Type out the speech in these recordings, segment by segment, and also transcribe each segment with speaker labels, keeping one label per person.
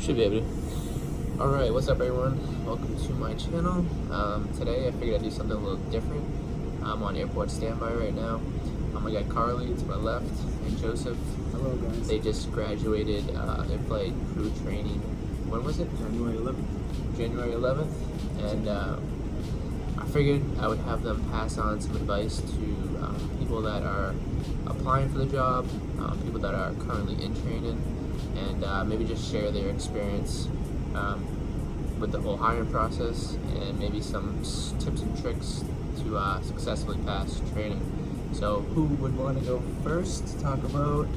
Speaker 1: Should be able to. Alright, what's up everyone? Welcome to my channel. Today I figured I'd do something a little different. I'm on airport standby right now. I got Carly to my left and Joseph.
Speaker 2: Hello guys.
Speaker 1: They just graduated in-flight crew training. When was it?
Speaker 2: January 11th.
Speaker 1: January 11th. And I figured I would have them pass on some advice to people that are applying for the job, people that are currently in training, and maybe just share their experience with the whole hiring process, and maybe some tips and tricks to successfully pass training. So who would want to go first to talk about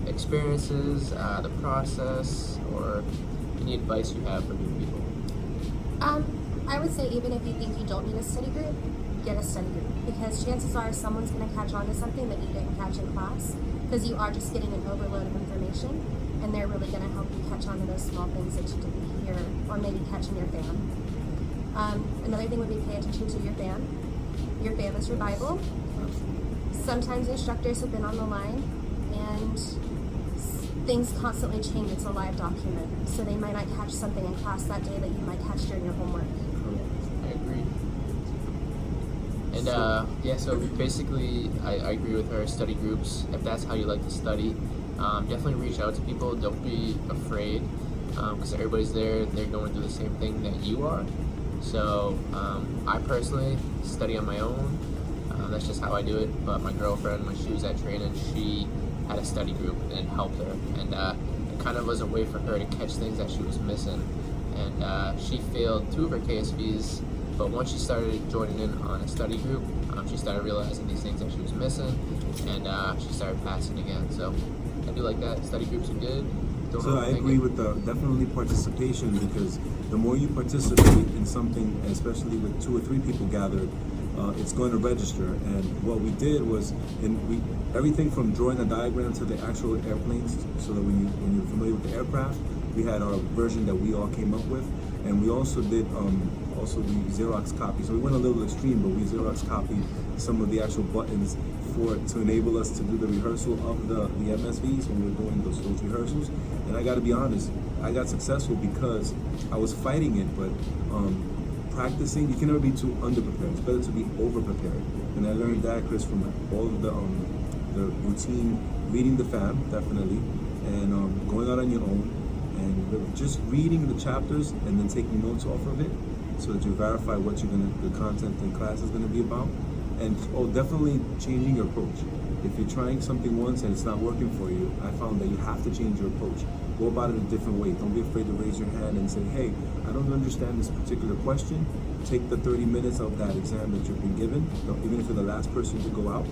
Speaker 1: experiences, the process, or any advice you have for new people?
Speaker 3: I would say even if you think you don't need a study group, get a study group, because chances are someone's going to catch on to something that you didn't catch in class, because you are just getting an overload of information, and they're really going to help you catch on to those small things that you didn't hear or maybe catch in your fan. Another thing would be pay attention to your fan. Your fan is your Bible. Sometimes instructors have been on the line and things constantly change. It's a live document, so they might not catch something in class that day that you might catch during your homework.
Speaker 1: I agree. And so basically I agree with her. Study groups, if that's how you like to study, definitely reach out to people. Don't be afraid, because everybody's there. They're going through the same thing that you are. So I personally study on my own. That's just how I do it. But my girlfriend, when she was at training, she had a study group and it helped her. And it kind of was a way for her to catch things that she was missing. And she failed 2 of her KSVs, but once she started joining in on a study group, she started realizing these things that she was missing, and she started passing again. So I do like that. Study groups are good.
Speaker 2: So I agree with definitely participation, because the more you participate in something, especially with 2 or 3 people gathered, it's going to register. And what we did was, everything from drawing a diagram to the actual airplanes, so that when you're familiar with the aircraft, we had our version that we all came up with, and we also did we Xerox copy. So we went a little extreme, but we Xerox copied some of the actual buttons to enable us to do the rehearsal of the MSVs when we were doing those rehearsals. And I got to be honest, I got successful because I was fighting it, but practicing, you can never be too underprepared. It's better to be over-prepared. And I learned that, Chris, from all of the routine, reading the FAM, definitely, and going out on your own, and just reading the chapters and then taking notes off of it, so that you verify what the content in class is going to be about. And definitely changing your approach. If you're trying something once and it's not working for you, I found that you have to change your approach. Go about it a different way. Don't be afraid to raise your hand and say, hey, I don't understand this particular question. Take the 30 minutes of that exam that you've been given, even if you're the last person to go out.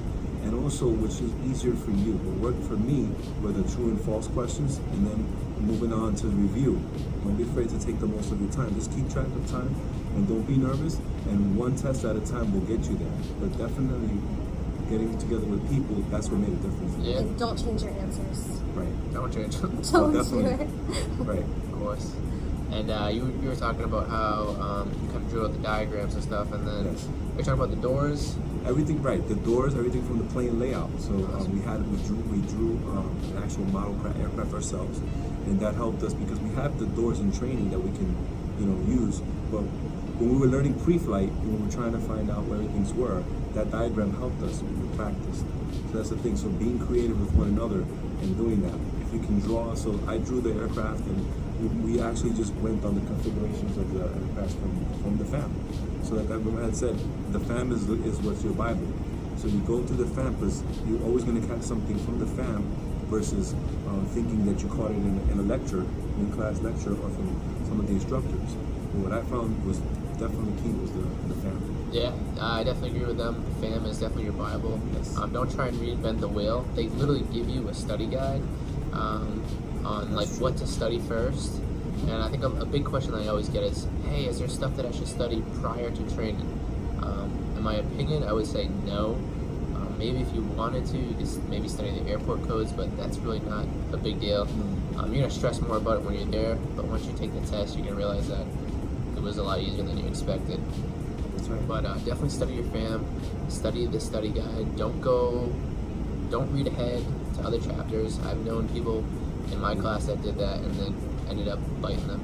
Speaker 2: And also, which is easier for you. What worked for me were the true and false questions, and then moving on to the review. Don't be afraid to take the most of your time. Just keep track of time, and don't be nervous. And one test at a time will get you there. But definitely getting together with people, that's what made a difference.
Speaker 1: Yeah.
Speaker 3: And don't change your answers.
Speaker 2: Right.
Speaker 1: Don't change them.
Speaker 3: Don't do it.
Speaker 2: Right.
Speaker 1: Of course. And you were talking about how you kind of drew out the diagrams and stuff, and then you're talking about the doors.
Speaker 2: Everything, right? The doors, everything from the plane layout. So we drew an actual model aircraft ourselves, and that helped us because we have the doors in training that we can, use. But when we were learning pre-flight, when we were trying to find out where things were, that diagram helped us when we practiced. So that's the thing. So being creative with one another and doing that. If you can draw, so I drew the aircraft, and we actually just went on the configurations of the aircraft from the FAM. So like I had said, the FAM is what's your Bible. So you go to the FAM because you're always going to catch something from the FAM versus thinking that you caught it in a lecture, in a class lecture, or from some of the instructors. But what I found was definitely key was the FAM.
Speaker 1: Yeah, I definitely agree with them. The FAM is definitely your Bible.
Speaker 2: Yes.
Speaker 1: Don't try and reinvent the wheel. They literally give you a study guide on like what to study first. And I think a big question that I always get is, hey, is there stuff that I should study prior to training? In my opinion, I would say no. Maybe if you wanted to, you could maybe study the airport codes, but that's really not a big deal. You're going to stress more about it when you're there, but once you take the test, you're going to realize that it was a lot easier than you expected.
Speaker 2: That's right.
Speaker 1: But definitely study your FAM, study the study guide. Don't read ahead to other chapters. I've known people in my class that did that, and then ended up biting them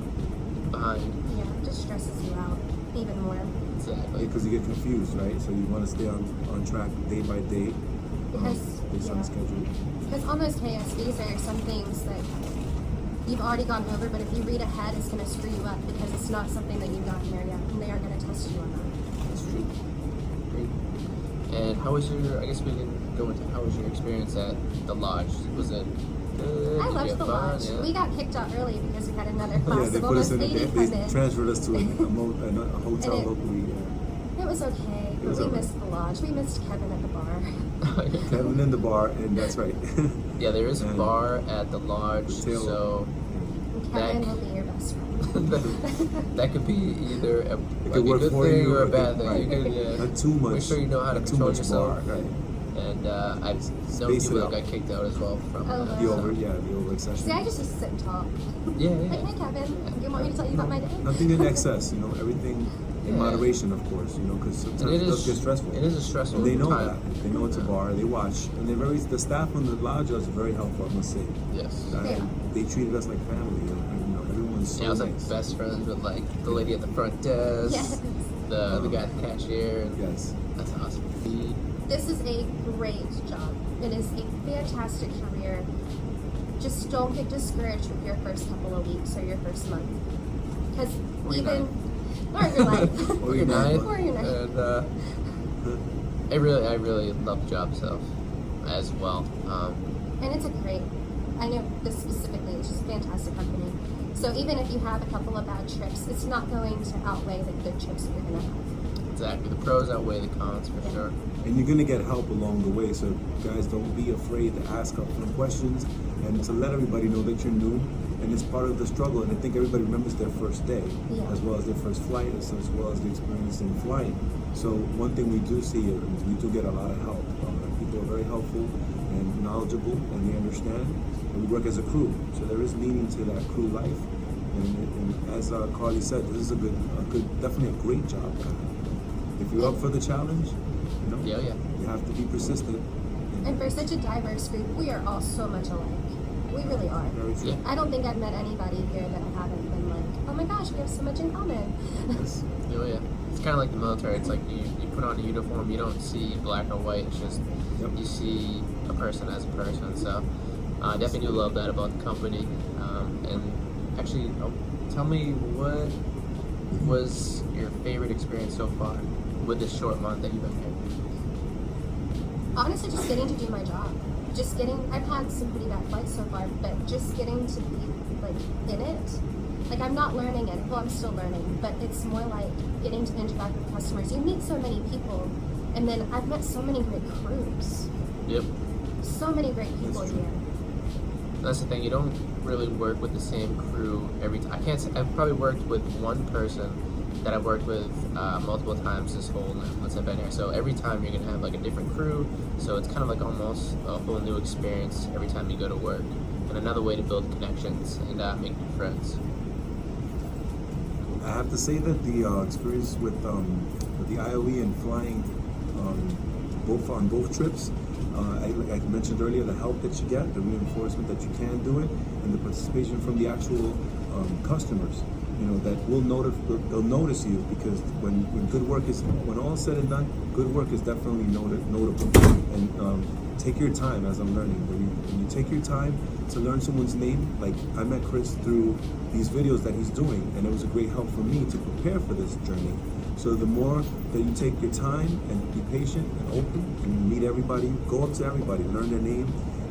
Speaker 1: behind.
Speaker 3: Yeah, it just stresses you out even more.
Speaker 1: Exactly.
Speaker 2: Because you get confused, right? So you want to stay on track day by day,
Speaker 3: Because
Speaker 2: based on the schedule.
Speaker 3: Because on those KSVs, there are some things that you've already gone over, but if you read ahead, it's going to screw you up because it's not something that you've gotten there yet, and they aren't going to test you on that.
Speaker 1: That's true. Great. And how was your? I guess we can go into how was your experience at the lodge? Was it good?
Speaker 3: I
Speaker 1: Did you
Speaker 3: loved
Speaker 1: have
Speaker 3: the
Speaker 1: fun?
Speaker 3: lodge.
Speaker 1: Yeah.
Speaker 3: We got kicked out early because we had another
Speaker 2: Yeah,
Speaker 3: class
Speaker 2: they
Speaker 3: of
Speaker 2: put us
Speaker 3: almost
Speaker 2: in.
Speaker 3: 80
Speaker 2: They
Speaker 3: come in.
Speaker 2: transferred us to a hotel
Speaker 3: And it-
Speaker 2: locally.
Speaker 3: It was okay, but
Speaker 2: was
Speaker 3: we
Speaker 2: alright.
Speaker 3: missed the lodge. We missed Kevin at the bar.
Speaker 2: Kevin in the bar, and that's right.
Speaker 1: Yeah, there is a
Speaker 2: And
Speaker 1: bar at the lodge,
Speaker 2: Taylor.
Speaker 1: so
Speaker 3: And Kevin will be your best friend.
Speaker 1: that could be either a, like
Speaker 2: could
Speaker 1: a
Speaker 2: work
Speaker 1: good
Speaker 2: for
Speaker 1: thing
Speaker 2: you
Speaker 1: or a
Speaker 2: or
Speaker 1: bad
Speaker 2: good-
Speaker 1: thing. You
Speaker 2: right.
Speaker 1: could
Speaker 2: Not too much.
Speaker 1: make sure you know how to
Speaker 2: not too
Speaker 1: control
Speaker 2: much
Speaker 1: yourself.
Speaker 2: bar, right?
Speaker 1: And I've known
Speaker 2: Space
Speaker 1: people
Speaker 2: it
Speaker 1: that
Speaker 2: out.
Speaker 1: got kicked out as well from
Speaker 3: Oh,
Speaker 1: that.
Speaker 2: The
Speaker 3: wow.
Speaker 2: over, yeah, the over excession.
Speaker 3: See, I just used to sit and talk.
Speaker 1: Yeah,
Speaker 3: Like,
Speaker 1: yeah.
Speaker 3: hey, Kevin, you want me to tell you about my day?
Speaker 2: Nothing in excess, everything in
Speaker 1: Yeah.
Speaker 2: moderation, of course, because sometimes
Speaker 1: And
Speaker 2: it does get stressful.
Speaker 1: It is a stressful
Speaker 2: And they know
Speaker 1: time.
Speaker 2: that. They know it's a bar. They watch, and the staff on the lodge is very helpful. I must say,
Speaker 1: Yes.
Speaker 3: Yeah.
Speaker 2: they treated us like family, and everyone's so
Speaker 1: Yeah, I was like
Speaker 2: nice.
Speaker 1: best friends with like the lady at the front desk,
Speaker 3: Yes.
Speaker 1: the guy at the cashier.
Speaker 2: Yes.
Speaker 1: That's awesome.
Speaker 3: This is a great job. It is a fantastic career. Just don't get discouraged with your first couple of weeks or your first month. Because
Speaker 1: Or your
Speaker 3: even, or your life.
Speaker 2: Or your
Speaker 1: night.
Speaker 3: Or your night.
Speaker 1: And I really love the job itself as well.
Speaker 3: And it's a great, I know this specifically, it's just a fantastic company. So even if you have a couple of bad trips, it's not going to outweigh the good trips that you're going to have.
Speaker 1: Exactly. The pros outweigh the cons for sure.
Speaker 2: And you're gonna get help along the way. So guys, don't be afraid to ask upfront questions and to let everybody know that you're new. And it's part of the struggle. And I think everybody remembers their first day,
Speaker 3: Yeah.
Speaker 2: as well as their first flight, as well as the experience in flight. So one thing we do see is we do get a lot of help. People are very helpful and knowledgeable, and they understand. And we work as a crew, so there is meaning to that crew life. And as Carly said, this is a good, definitely a great job. If you're up for the challenge,
Speaker 1: Yeah.
Speaker 2: you have to be persistent.
Speaker 3: And for such a diverse group, we are all so much alike. We really are.
Speaker 2: Very true.
Speaker 1: Yeah.
Speaker 3: I don't think I've met anybody here that I haven't been like, oh my gosh, we have so much in common.
Speaker 1: Yeah. It's kind of like the military. It's like you put on a uniform, you don't see black or white. It's just
Speaker 2: Yep.
Speaker 1: you see a person as a person. So I definitely do love that about the company. And actually, tell me what was your favorite experience so far with this short month that you've been here?
Speaker 3: Honestly, just getting to do my job. I've had some pretty bad flights so far, but just getting to be like in it. Like I'm not learning it. Well, I'm still learning, but it's more like getting to interact with customers. You meet so many people, and then I've met so many great crews.
Speaker 1: Yep.
Speaker 3: So many great people
Speaker 2: That's true.
Speaker 3: here.
Speaker 1: That's the thing. You don't really work with the same crew every time. I can't say I've probably worked with one person that I've worked with multiple times this whole once I've been here. So every time you're gonna have like a different crew. So it's kind of like almost a whole new experience every time you go to work, and another way to build connections and make new friends.
Speaker 2: I have to say that the experience with the IOE and flying on both trips, like I mentioned earlier, the help that you get, the reinforcement that you can do it, and the participation from the actual customers, that they'll notice you, because when all is said and done, good work is definitely notable. And take your time, as I'm learning. When you take your time to learn someone's name, like I met Chris through these videos that he's doing, and it was a great help for me to prepare for this journey. So the more that you take your time and be patient and open and meet everybody, go up to everybody, learn their name,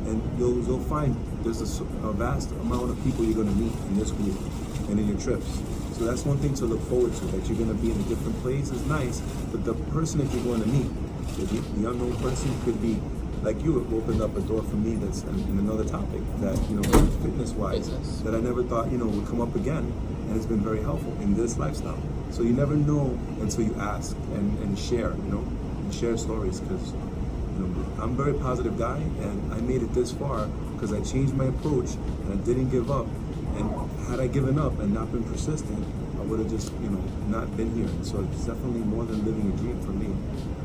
Speaker 2: and you'll find there's a vast amount of people you're going to meet in this group and in your trips. So that's one thing to look forward to, that you're going to be in a different place is nice, but the person that you're going to meet, the unknown person, could be like you. It opened up a door for me that's in another topic that, fitness-wise,
Speaker 1: Business.
Speaker 2: that I never thought, would come up again, and it's been very helpful in this lifestyle. So you never know until you ask and share, and share stories, because I'm a very positive guy, and I made it this far because I changed my approach and I didn't give up. And had I given up and not been persistent, I would have just, not been here. And so it's definitely more than living a dream for me.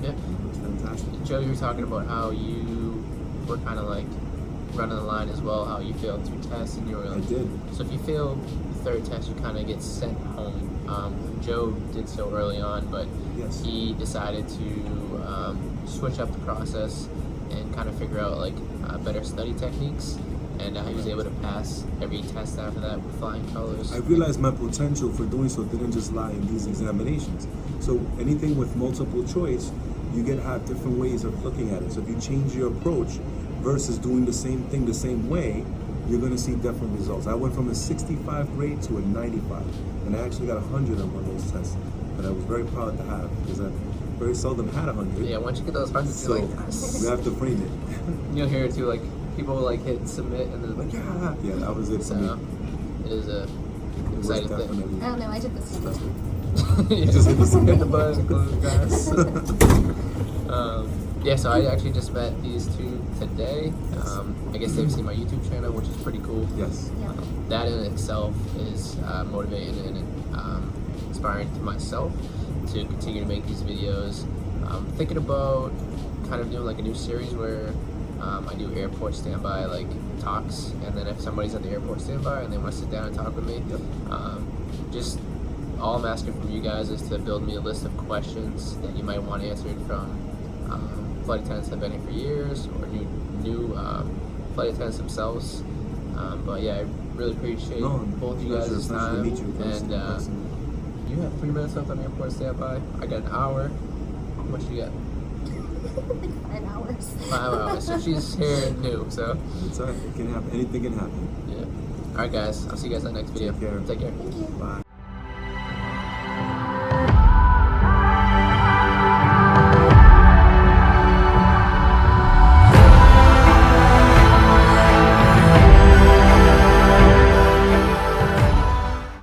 Speaker 1: Yeah.
Speaker 2: It's fantastic.
Speaker 1: Joe, you were talking about how you were kind of like run on the line as well, how you failed 2 tests and you were
Speaker 2: I did.
Speaker 1: So if you fail the 3rd test, you kind of get sent home. Joe did so early on, but
Speaker 2: Yes.
Speaker 1: he decided to switch up the process and kind of figure out like better study techniques, and he was able to pass every test after that with flying colors.
Speaker 2: I realized my potential for doing so didn't just lie in these examinations. So anything with multiple choice, you get to have different ways of looking at it. So if you change your approach versus doing the same thing the same way, you're going to see different results. I went from a 65 grade to a 95, and I actually got 100 on one of those tests that I was very proud to have because I very seldom had 100.
Speaker 1: Yeah, once you get those 100s,
Speaker 2: So
Speaker 1: you're like, yes.
Speaker 2: we have to frame it.
Speaker 1: You'll hear it too, like people will like hit submit and then like, yeah.
Speaker 2: Yeah, that was it for me.
Speaker 1: So it is a
Speaker 2: It was
Speaker 1: exciting thing.
Speaker 2: definitely.
Speaker 3: I don't know. I did this too.
Speaker 1: You
Speaker 2: Just hit the submit.
Speaker 1: hit the button, close the grass. Yeah, so I actually just met these 2 today. I guess they've seen my YouTube channel, which is pretty cool.
Speaker 2: Yes.
Speaker 3: Yeah.
Speaker 1: That in itself is motivating and inspiring to myself to continue to make these videos. Thinking about kind of doing like a new series where I do airport standby like talks, and then if somebody's at the airport standby and they want to sit down and talk with me,
Speaker 2: Yep.
Speaker 1: just all I'm asking from you guys is to build me a list of questions that you might want answered from flight attendants that have been here for years or new flight attendants themselves. But yeah, I really appreciate both you guys'
Speaker 2: pleasure.
Speaker 1: time.
Speaker 2: Pleasure to meet you.
Speaker 1: And you have 3 minutes left on airport standby. I got an hour. How much you got?
Speaker 3: Like 5 hours.
Speaker 1: 5 hours. So she's here new. So
Speaker 2: It's all right. It can happen. Anything can happen.
Speaker 1: yeah. All right, guys. I'll see you guys in the next video.
Speaker 2: Take care.
Speaker 1: Take care.
Speaker 3: Thank you.
Speaker 2: Bye.